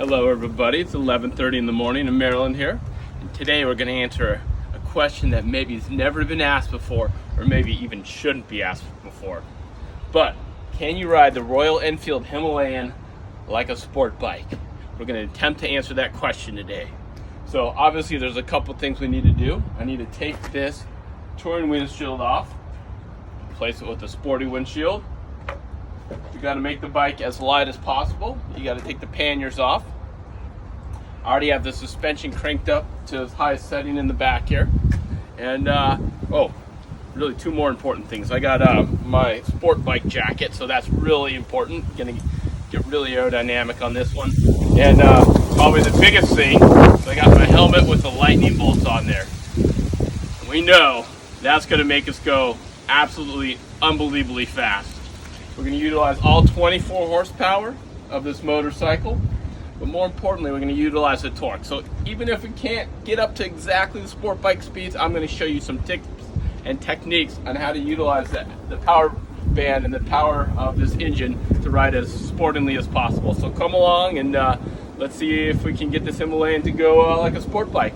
Hello everybody, it's 11:30 in the morning in Maryland here, and today we're going to answer a question that maybe has never been asked before, or maybe even shouldn't be asked before. But, can you ride the Royal Enfield Himalayan like a sport bike? We're going to attempt to answer that question today. So obviously there's a couple things we need to do. I need to take this touring windshield off, replace it with a sporty windshield. You got to make the bike as light as possible. You got to take the panniers off. I already have the suspension cranked up to its highest setting in the back here. And really two more important things. I got my sport bike jacket, so that's really important. Gonna get really aerodynamic on this one. And probably the biggest thing, I got my helmet with the lightning bolts on there. We know that's gonna make us go absolutely unbelievably fast. We're going to utilize all 24 horsepower of this motorcycle, but more importantly, we're going to utilize the torque. So even if we can't get up to exactly the sport bike speeds, I'm going to show you some tips and techniques on how to utilize the power band and the power of this engine to ride as sportingly as possible. So come along and let's see if we can get this Himalayan to go like a sport bike.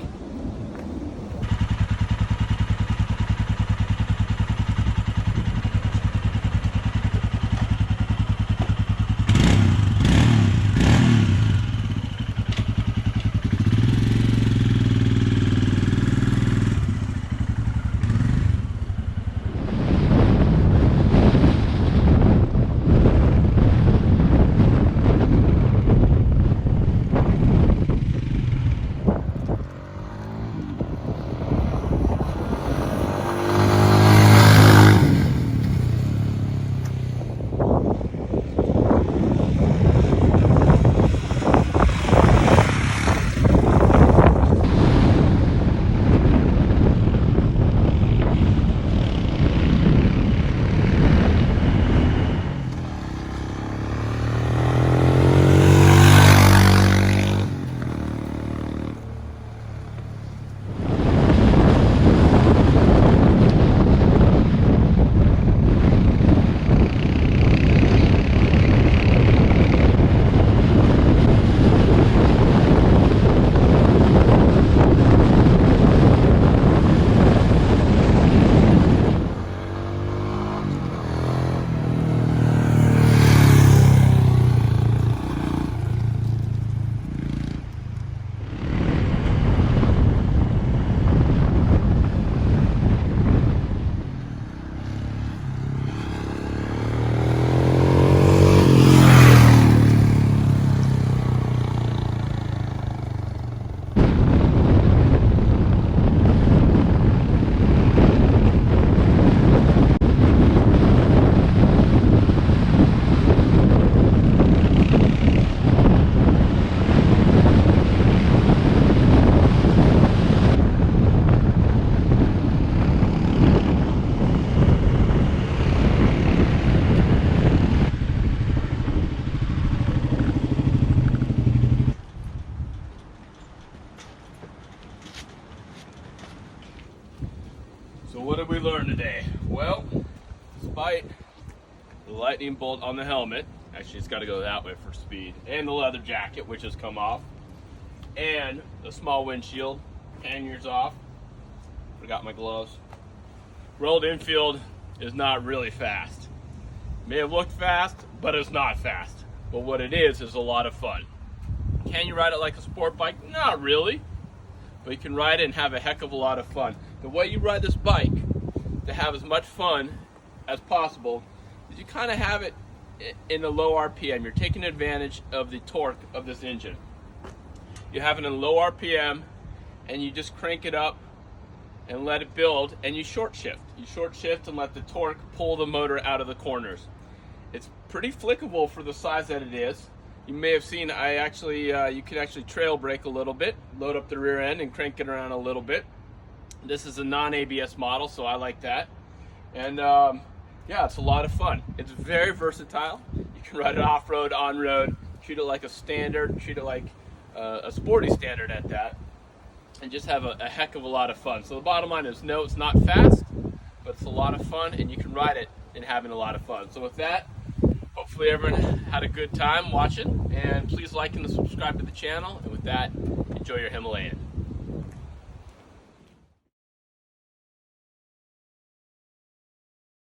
So what did we learn today? Well, despite the lightning bolt on the helmet, actually it's got to go that way for speed, and the leather jacket, which has come off, and the small windshield, panniers off, forgot my gloves. Royal Enfield is not really fast. May have looked fast, but it's not fast. But what it is a lot of fun. Can you ride it like a sport bike? Not really. But you can ride it and have a heck of a lot of fun. The way you ride this bike to have as much fun as possible is you kind of have it in a low RPM. You're taking advantage of the torque of this engine. You have it in low RPM and you just crank it up and let it build, and you short shift. You short shift and let the torque pull the motor out of the corners. It's pretty flickable for the size that it is. You may have seen you can actually trail brake a little bit, load up the rear end and crank it around a little bit. This is a non-ABS model, so I like that. And yeah, it's a lot of fun. It's very versatile. You can ride it off-road, on-road, treat it like a standard, treat it like a sporty standard at that, and just have a heck of a lot of fun. So the bottom line is, no, it's not fast, but it's a lot of fun, and you can ride it and having a lot of fun. So with that, Hopefully everyone had a good time watching, and please like and subscribe to the channel. And with that, enjoy your Himalayan.